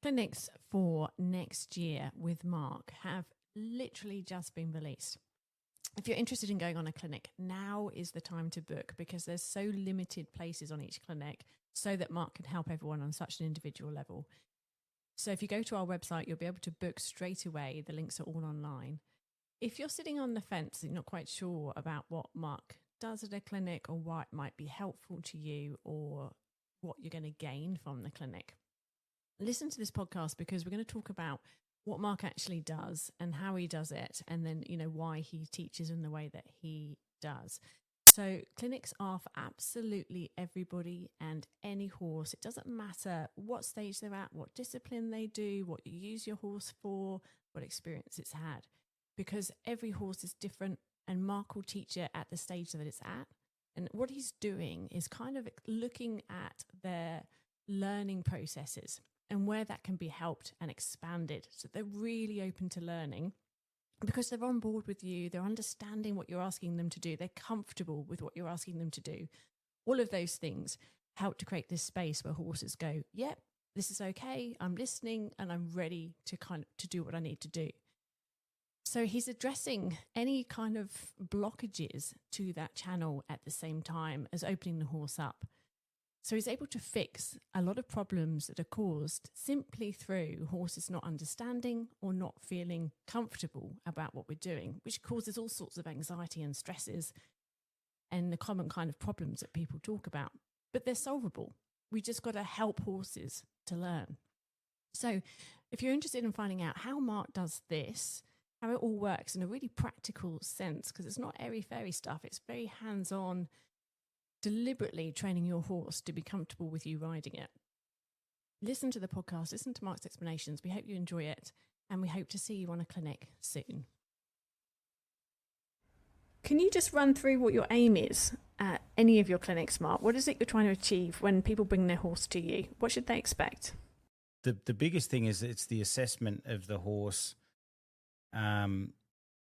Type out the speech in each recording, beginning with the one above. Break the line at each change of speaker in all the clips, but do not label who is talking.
Clinics for next year with Mark have literally just been released. If you're interested in going on a clinic, now is the time to book because there's so limited places on each clinic so that Mark can help everyone on such an individual level. So if you go to our website, you'll be able to book straight away. The links are all online. If you're sitting on the fence and you're not quite sure about what Mark does at a clinic or what might be helpful to you or what you're going to gain from the clinic, listen to this podcast because we're going to talk about what Mark actually does and how he does it, and then, why he teaches in the way that he does. So clinics are for absolutely everybody and any horse. It doesn't matter what stage they're at, what discipline they do, what you use your horse for, what experience it's had, because every horse is different and Mark will teach it at the stage that it's at. And what he's doing is kind of looking at their learning processes and where that can be helped and expanded. So they're really open to learning because they're on board with you. They're understanding what you're asking them to do. They're comfortable with what you're asking them to do. All of those things help to create this space where horses go, yep, this is okay. I'm listening and I'm ready to do what I need to do. So he's addressing any kind of blockages to that channel at the same time as opening the horse up. So he's able to fix a lot of problems that are caused simply through horses not understanding or not feeling comfortable about what we're doing, which causes all sorts of anxiety and stresses and the common kind of problems that people talk about. But they're solvable. We just got to help horses to learn. So if you're interested in finding out how Mark does this, how it all works in a really practical sense, because it's not airy-fairy stuff, it's very hands-on, deliberately training your horse to be comfortable with you riding it. Listen to the podcast, listen to Mark's explanations. We hope you enjoy it, and we hope to see you on a clinic soon. Can you just run through what your aim is at any of your clinics, Mark? What is it you're trying to achieve when people bring their horse to you? What should they expect?
The biggest thing is it's the assessment of the horse,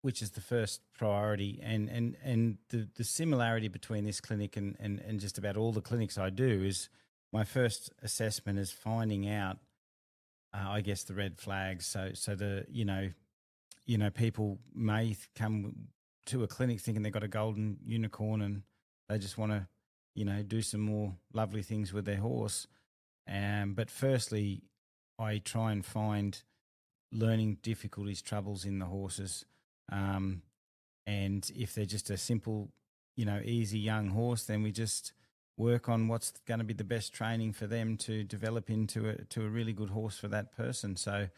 which is the first priority, and the similarity between this clinic and just about all the clinics I do is my first assessment is finding out, I guess, the red flags. So the people may come to a clinic thinking they've got a golden unicorn and they just want to do some more lovely things with their horse. But firstly, I try and find learning difficulties, troubles in the horses. And if they're just a simple, easy young horse, then we just work on what's going to be the best training for them to develop into a really good horse for that person. So,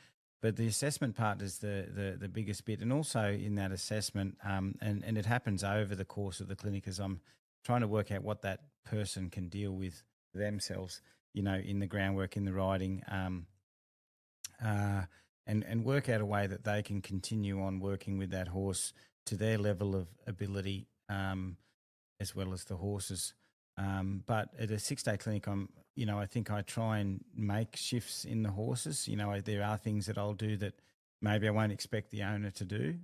but the assessment part is the biggest bit. And also in that assessment, and it happens over the course of the clinic as I'm trying to work out what that person can deal with themselves, in the groundwork, in the riding, and work out a way that they can continue on working with that horse to their level of ability, as well as the horses. But at a 6-day clinic, I think I try and make shifts in the horses. There are things that I'll do that maybe I won't expect the owner to do,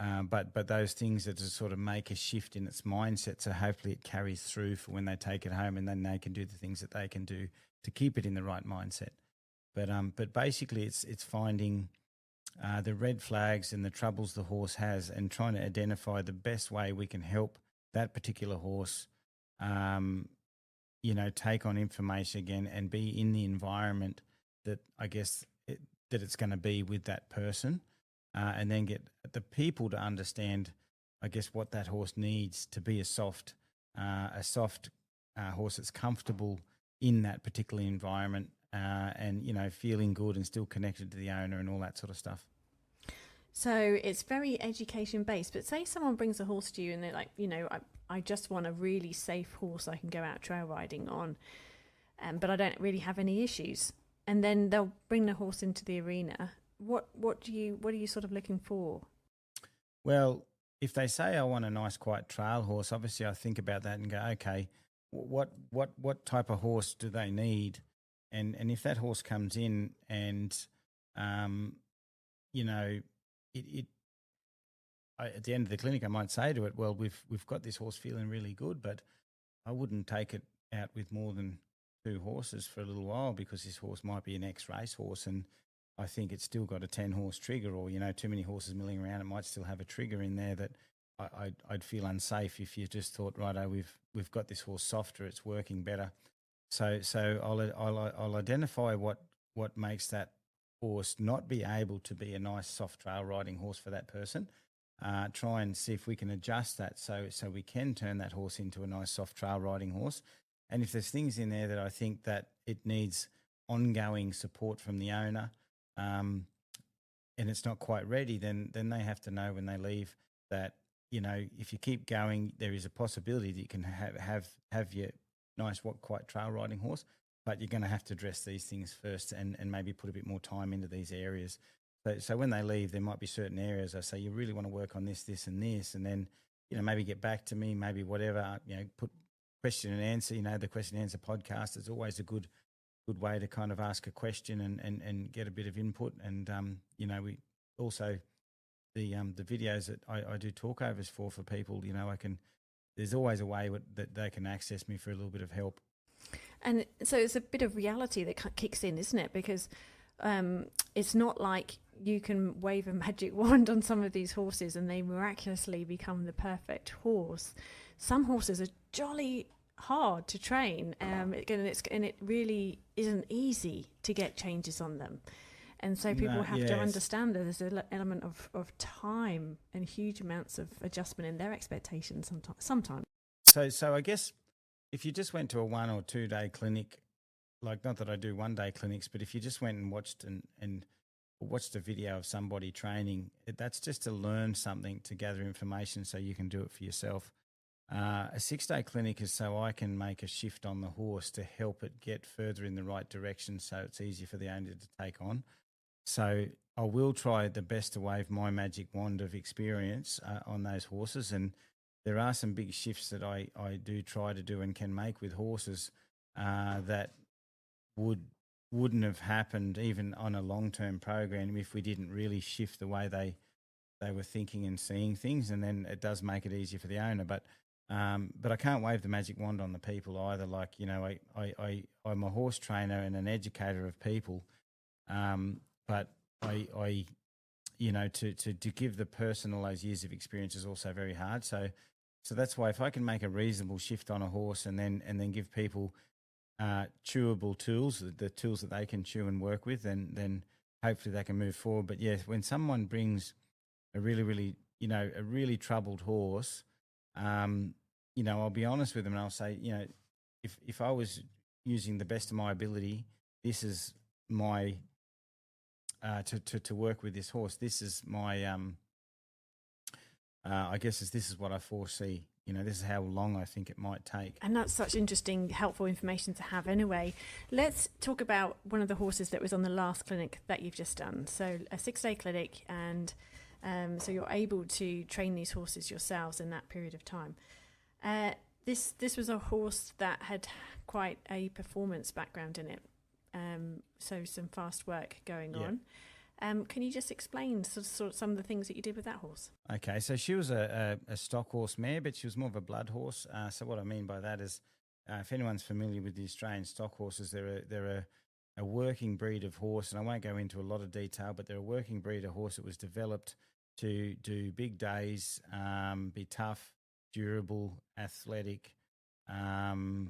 but those things that just sort of make a shift in its mindset, so hopefully it carries through for when they take it home, and then they can do the things that they can do to keep it in the right mindset. But basically, it's finding the red flags and the troubles the horse has, and trying to identify the best way we can help that particular horse, take on information again and be in the environment that I guess that it's going to be with that person, and then get the people to understand, I guess, what that horse needs to be a soft horse that's comfortable in that particular environment. And feeling good and still connected to the owner and all that sort of stuff.
So it's very education based. But say someone brings a horse to you and they're like, I just want a really safe horse I can go out trail riding on, but I don't really have any issues. And then they'll bring the horse into the arena. What are you sort of looking for?
Well, if they say I want a nice quiet trail horse, obviously I think about that and go, okay, what type of horse do they need? And if that horse comes in and, at the end of the clinic, I might say to it, well, we've got this horse feeling really good, but I wouldn't take it out with more than 2 horses for a little while because this horse might be an ex-race horse and I think it's still got a 10-horse trigger, or, too many horses milling around, it might still have a trigger in there that I'd feel unsafe if you just thought, righto, we've got this horse softer, it's working better. So I'll identify what makes that horse not be able to be a nice soft trail riding horse for that person. Try and see if we can adjust that so we can turn that horse into a nice soft trail riding horse. And if there's things in there that I think that it needs ongoing support from the owner, and it's not quite ready, then they have to know when they leave that, if you keep going, there is a possibility that you can have your nice quite trail riding horse, but you're going to have to address these things first and maybe put a bit more time into these areas. So when they leave, there might be certain areas I say, you really want to work on this, this and this, and then, maybe get back to me, maybe whatever, put question and answer, the question and answer podcast is always a good way to kind of ask a question and get a bit of input. And, we also, the videos that I do talkovers for people, there's always a way that they can access me for a little bit of help.
And so it's a bit of reality that kicks in, isn't it? Because it's not like you can wave a magic wand on some of these horses and they miraculously become the perfect horse. Some horses are jolly hard to train, and it really isn't easy to get changes on them. And so people have to understand that there's an element of time and huge amounts of adjustment in their expectations sometimes.
So I guess if you just went to a 1 or 2 day clinic, like, not that I do 1 day clinics, but if you just went and watched watched a video of somebody training, that's just to learn something, to gather information so you can do it for yourself. A 6 day clinic is so I can make a shift on the horse to help it get further in the right direction so it's easier for the owner to take on. So I will try the best to wave my magic wand of experience on those horses. And there are some big shifts that I do try to do and can make with horses that wouldn't have happened even on a long-term program if we didn't really shift the way they were thinking and seeing things. And then it does make it easier for the owner. But I can't wave the magic wand on the people either. Like, I'm a horse trainer and an educator of people. But I to give the person all those years of experience is also very hard. So that's why if I can make a reasonable shift on a horse and then give people chewable tools, the tools that they can chew and work with, then hopefully they can move forward. But yes, when someone brings a really troubled horse, I'll be honest with them and I'll say, if I was using the best of my ability, this is my to work with this horse. This is my I guess this is what I foresee. This is how long I think it might take.
And that's such interesting, helpful information to have anyway. Let's talk about one of the horses that was on the last clinic that you've just done. So a 6 day clinic, and so you're able to train these horses yourselves in that period of time. This was a horse that had quite a performance background in it. So some fast work going on. Can you just explain sort of some of the things that you did with that horse?
Okay, so she was a stock horse mare, but she was more of a blood horse. So what I mean by that is, if anyone's familiar with the Australian stock horses, they're a working breed of horse, and I won't go into a lot of detail, but they're a working breed of horse that was developed to do big days, be tough, durable, athletic, and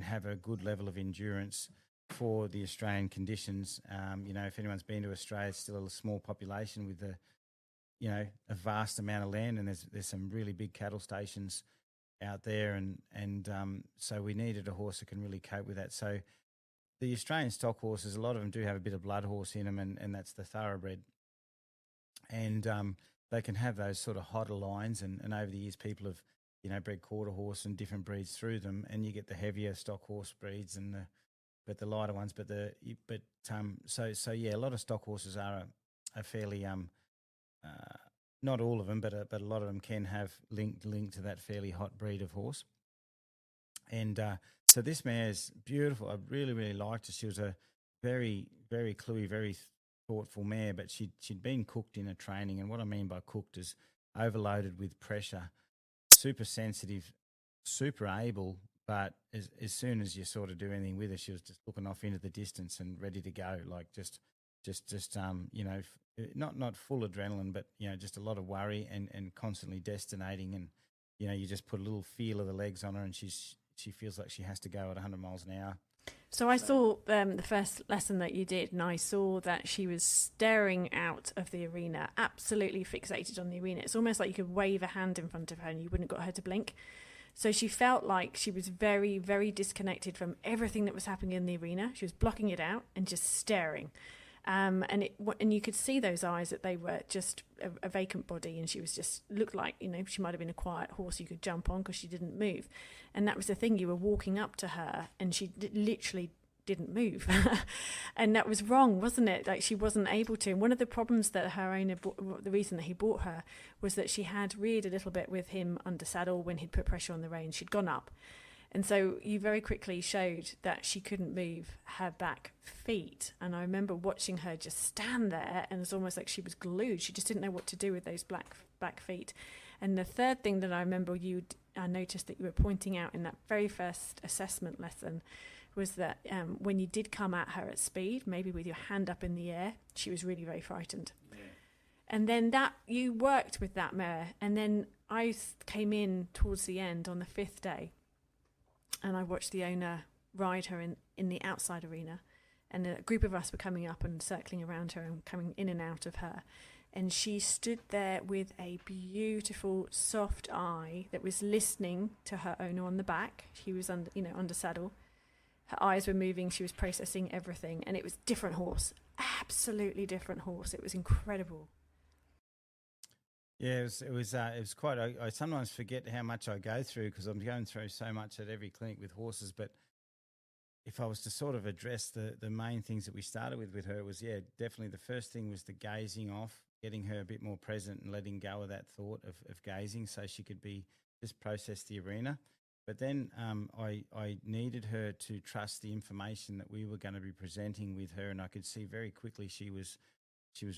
have a good level of endurance for the Australian conditions. If anyone's been to Australia, it's still a small population with a vast amount of land, and there's some really big cattle stations out there, and so we needed a horse that can really cope with that. So the Australian stock horses, a lot of them do have a bit of blood horse in them, and that's the thoroughbred, and they can have those sort of hotter lines, and over the years people have bred quarter horse and different breeds through them, and you get the heavier stock horse breeds and the lighter ones, so a lot of stock horses are a fairly not all of them, but a lot of them can have linked to that fairly hot breed of horse. And so this mare is beautiful. I really, really liked her. She was a very, very cluey, very thoughtful mare, but she'd been cooked in a training. And what I mean by cooked is overloaded with pressure, super sensitive, super able, But as soon as you sort of do anything with her, she was just looking off into the distance and ready to go, like just not full adrenaline, but just a lot of worry and constantly destinating, and you just put a little feel of the legs on her, and she feels like she has to go at 100 miles an hour.
So I saw the first lesson that you did, and I saw that she was staring out of the arena, absolutely fixated on the arena. It's almost like you could wave a hand in front of her and you wouldn't got her to blink. So she felt like she was very, very disconnected from everything that was happening in the arena. She was blocking it out and just staring. And you could see those eyes, that they were just a vacant body, and she was just looked like, she might have been a quiet horse you could jump on because she didn't move. And that was the thing, you were walking up to her and she literally didn't move. And that was wrong, wasn't it? Like, she wasn't able to. And one of the problems that her owner, the reason that he bought her, was that she had reared a little bit with him under saddle when he'd put pressure on the reins. She'd gone up. And so you very quickly showed that she couldn't move her back feet. And I remember watching her just stand there, and it's almost like she was glued. She just didn't know what to do with those back feet. And the third thing that I remember I noticed that you were pointing out in that very first assessment lesson was that when you did come at her at speed, maybe with your hand up in the air, she was really very frightened. Yeah. And then you worked with that mare. And then I came in towards the end on the 5th day, and I watched the owner ride her in the outside arena, and a group of us were coming up and circling around her and coming in and out of her. And she stood there with a beautiful, soft eye that was listening to her owner on the back. She was under saddle. Her eyes were moving. She was processing everything, and it was different horse, absolutely different horse. It was incredible.
Yeah, it was quite. I sometimes forget how much I go through because I'm going through so much at every clinic with horses. But if I was to sort of address the main things that we started with her, was definitely the first thing was the gazing off, getting her a bit more present and letting go of that thought of gazing, so she could just process the arena. But then I needed her to trust the information that we were going to be presenting with her, and I could see very quickly she was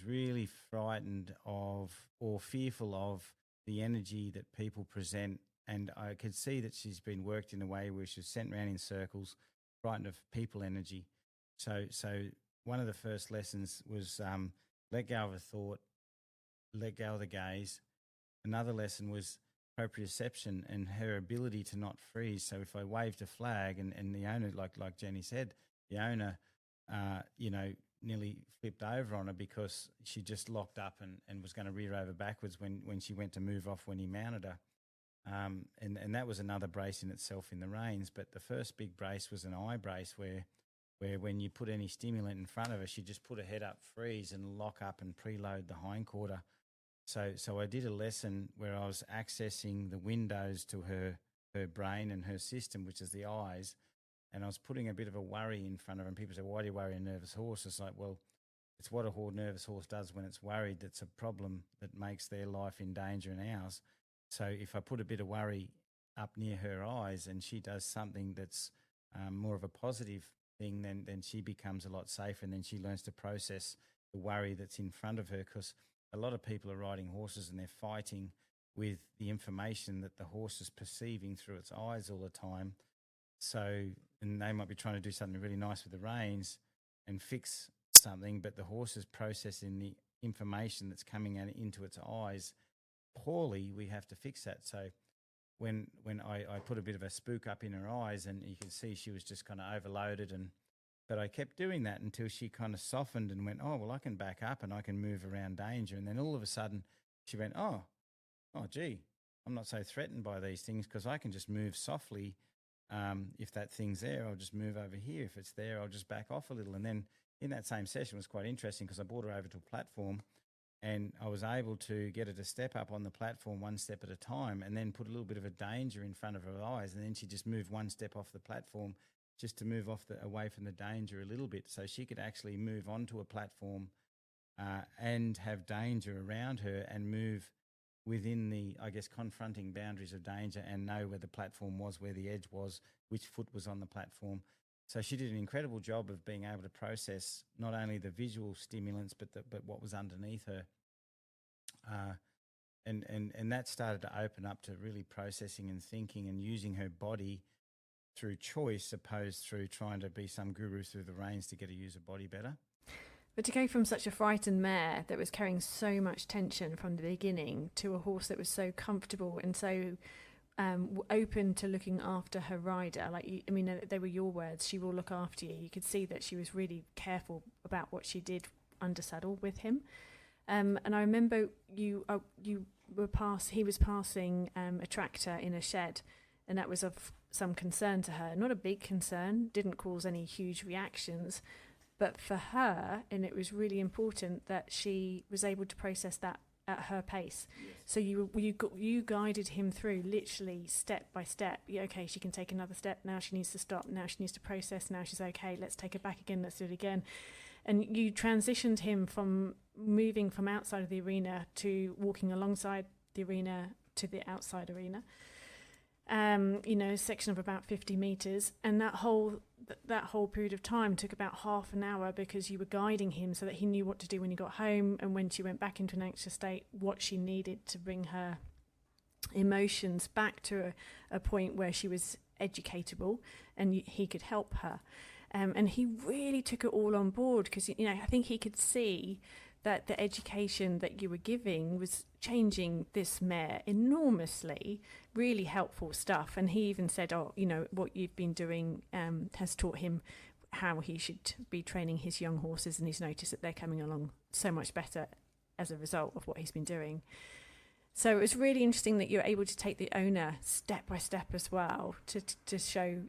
really frightened of or fearful of the energy that people present. And I could see that she's been worked in a way where she's sent around in circles, frightened of people energy. So one of the first lessons was let go of a thought, let go of the gaze. Another lesson was proprioception and her ability to not freeze. So if I waved a flag and the owner, like Jenny said, the owner, nearly flipped over on her because she just locked up and was going to rear over backwards when she went to move off when he mounted her. And that was another brace in itself in the reins. But the first big brace was an eye brace where when you put any stimulant in front of her, she just put her head up, freeze, and lock up and preload the hindquarter. So I did a lesson where I was accessing the windows to her brain and her system, which is the eyes. And I was putting a bit of a worry in front of her. And people say, why do you worry a nervous horse? It's like, well, it's what a nervous horse does when it's worried. That's a problem that makes their life in danger and ours. So if I put a bit of worry up near her eyes and she does something that's more of a positive thing, then she becomes a lot safer, and then she learns to process the worry that's in front of her, because a lot of people are riding horses and they're fighting with the information that the horse is perceiving through its eyes all the time. So, and they might be trying to do something really nice with the reins and fix something, but the horse is processing the information that's coming out into its eyes poorly. We have to fix that. So when I put a bit of a spook up in her eyes, and you can see she was just kind of overloaded, but I kept doing that until she kind of softened and went, oh, well, I can back up and I can move around danger. And then all of a sudden she went, oh, gee, I'm not so threatened by these things because I can just move softly. If that thing's there, I'll just move over here. If it's there, I'll just back off a little. And then in that same session, it was quite interesting because I brought her over to a platform, and I was able to get her to step up on the platform one step at a time, and then put a little bit of a danger in front of her eyes. And then she just moved one step off the platform just to move away from the danger a little bit, so she could actually move onto a platform and have danger around her and move within the, I guess, confronting boundaries of danger and know where the platform was, where the edge was, which foot was on the platform. So she did an incredible job of being able to process not only the visual stimulants, but what was underneath her. And that started to open up to really processing and thinking and using her body through choice opposed through trying to be some guru through the reins to get to use a body better.
But to go from such a frightened mare that was carrying so much tension from the beginning to a horse that was so comfortable and so open to looking after her rider, they were your words, she will look after you. You could see that she was really careful about what she did under saddle with him. And I remember he was passing a tractor in a shed, and that was of some concern to her. Not a big concern, didn't cause any huge reactions, but for her, and it was really important that she was able to process that at her pace. Yes. So you guided him through literally step by step. Okay, she can take another step. Now she needs to stop. Now she needs to process. Now she's okay. Let's take her back again. Let's do it again. And you transitioned him from moving from outside of the arena to walking alongside the arena to the outside arena. A section of about 50 meters, and that whole period of time took about half an hour because you were guiding him so that he knew what to do when he got home, and when she went back into an anxious state, what she needed to bring her emotions back to a point where she was educatable and he could help her. And he really took it all on board because, I think he could see that the education that you were giving was changing this mare enormously, really helpful stuff. And he even said, what you've been doing has taught him how he should be training his young horses, and he's noticed that they're coming along so much better as a result of what he's been doing. So it was really interesting that you're able to take the owner step by step as well to show,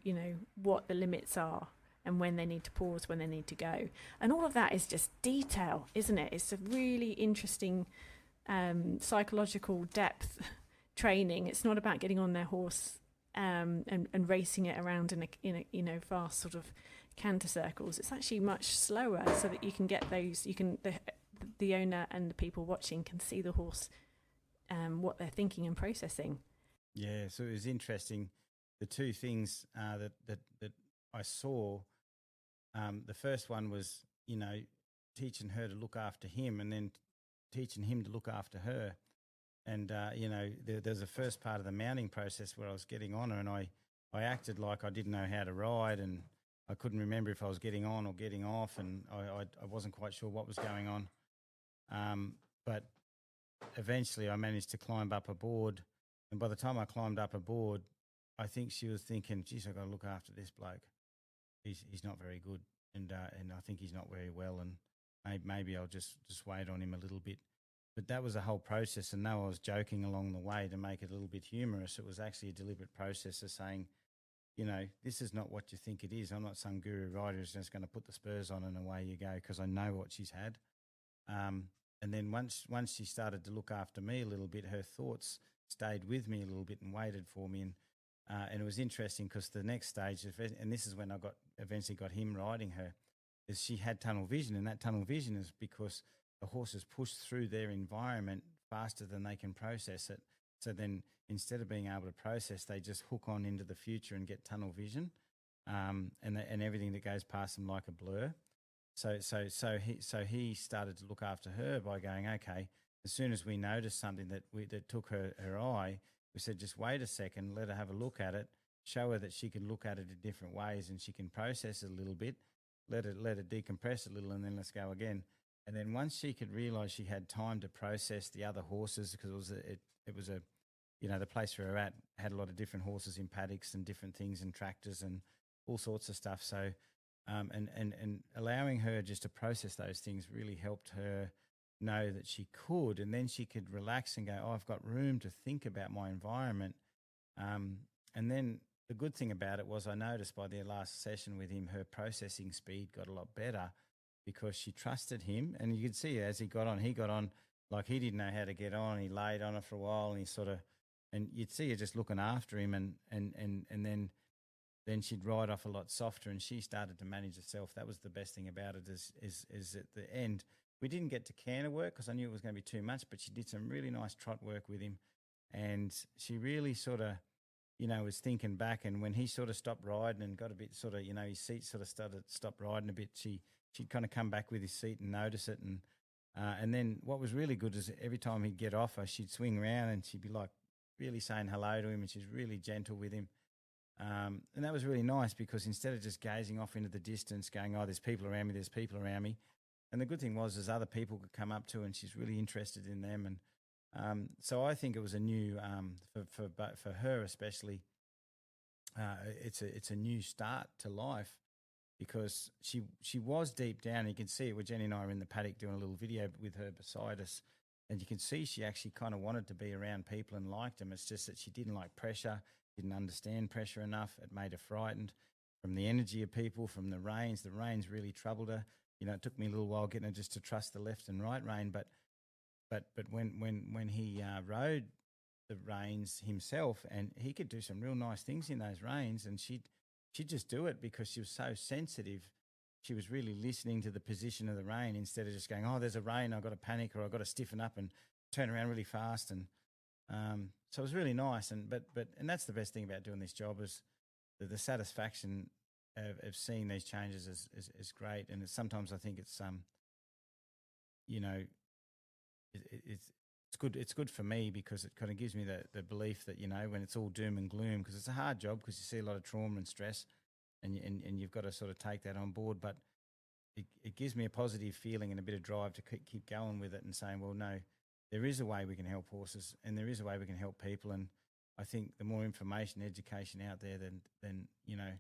what the limits are and when they need to pause, when they need to go. And all of that is just detail, isn't it? It's a really interesting psychological depth training. It's not about getting on their horse and racing it around in a fast sort of canter circles. It's actually much slower so that you can get those, the owner and the people watching can see the horse, what they're thinking and processing.
Yeah, so it was interesting. The two things that I saw, the first one was, teaching her to look after him and then teaching him to look after her. And, there's a first part of the mounting process where I was getting on her and I acted like I didn't know how to ride, and I couldn't remember if I was getting on or getting off, and I wasn't quite sure what was going on. But eventually I managed to climb up a board, and by the time I climbed up a board, I think she was thinking, geez, I've got to look after this bloke. He's not very good, and I think he's not very well, and maybe I'll just wait on him a little bit. But that was a whole process, and no, I was joking along the way to make it a little bit humorous. It was actually a deliberate process of saying, this is not what you think it is. I'm not some guru rider who's just going to put the spurs on and away you go, because I know what she's had. And then once she started to look after me a little bit, her thoughts stayed with me a little bit and waited for me. And it was interesting because the next stage, and this is when I eventually got him riding her, is she had tunnel vision. And that tunnel vision is because the horses push through their environment faster than they can process it. So then instead of being able to process, they just hook on into the future and get tunnel vision, and everything that goes past them like a blur. So he started to look after her by going, okay, as soon as we noticed something that took her eye, we said, just wait a second, let her have a look at it, show her that she can look at it in different ways and she can process it a little bit, let her decompress a little, and then let's go again. And then once she could realise she had time to process the other horses, because it was a the place we were at had a lot of different horses in paddocks and different things and tractors and all sorts of stuff. So and allowing her just to process those things really helped her know that she could, and then she could relax and go, oh, I've got room to think about my environment. And then the good thing about it was I noticed by the last session with him, her processing speed got a lot better because she trusted him. And you could see as he got on like he didn't know how to get on. He laid on her for a while, and and you'd see her just looking after him, and then she'd ride off a lot softer, and she started to manage herself. That was the best thing about it is at the end, we didn't get to canter work because I knew it was going to be too much, but she did some really nice trot work with him, and she really sort of, was thinking back. And when he sort of stopped riding and got a bit sort of, his seat sort of stopped riding a bit, she'd kind of come back with his seat and notice it. And then what was really good is every time he'd get off her, she'd swing around and she'd be like really saying hello to him, and she's really gentle with him. And that was really nice because instead of just gazing off into the distance, going, "Oh, there's people around me, there's people around me," and the good thing was, other people could come up to her, and she's really interested in them. And so I think it was a new for her especially. It's a new start to life because she was deep down. You can see it. Where Jenny and I are in the paddock doing a little video with her beside us, and you can see she actually kind of wanted to be around people and liked them. It's just that she didn't like pressure, didn't understand pressure enough. It made her frightened from the energy of people, from the reins. The reins really troubled her. You know, it took me a little while getting her just to trust the left and right rein, but when he rode the reins himself, and he could do some real nice things in those reins, and she'd just do it because she was so sensitive. She was really listening to the position of the rein instead of just going, "Oh, there's a rein, I've got to panic or I've got to stiffen up and turn around really fast." And so it was really nice. And that's the best thing about doing this job is the satisfaction of seeing these changes is great. And sometimes I think it's you know, it's good. It's good for me because it kind of gives me the belief that, you know, when it's all doom and gloom, because it's a hard job because you see a lot of trauma and stress, and you've got to sort of take that on board. But it gives me a positive feeling and a bit of drive to keep going with it and saying, well, no, there is a way we can help horses, and there is a way we can help people. And I think the more information, education out there, then you know,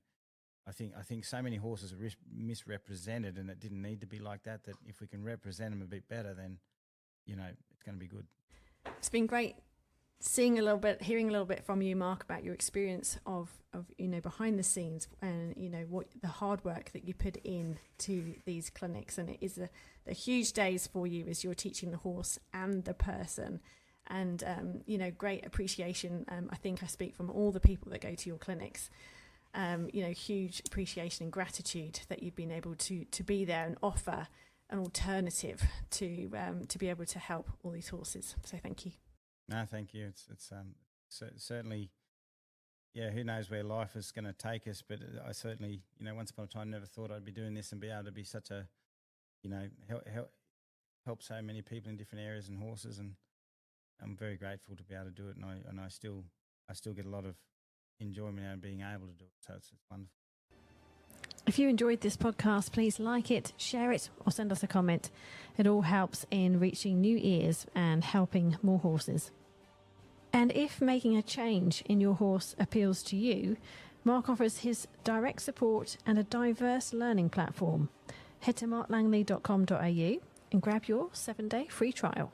I think so many horses are misrepresented, and it didn't need to be like that. That if we can represent them a bit better, then, you know, it's going to be good.
It's been great hearing a little bit from you, Mark, about your experience of you know, behind the scenes, and you know what the hard work that you put in to these clinics. And it is the huge days for you as you're teaching the horse and the person. And you know, great appreciation. I think I speak from all the people that go to your clinics. You know, huge appreciation and gratitude that you've been able to be there and offer an alternative to be able to help all these horses. So thank you.
No, thank you. It's certainly, yeah, who knows where life is going to take us, but I certainly, you know, once upon a time never thought I'd be doing this and be able to be such a, you know, help so many people in different areas and horses, and I'm very grateful to be able to do it, and I still get a lot of enjoyment out of being able to do it, so it's wonderful.
If you enjoyed this podcast, please like it, share it, or send us a comment. It all helps in reaching new ears and helping more horses. And if making a change in your horse appeals to you, Mark offers his direct support and a diverse learning platform. Head to marklangley.com.au and grab your 7-day free trial.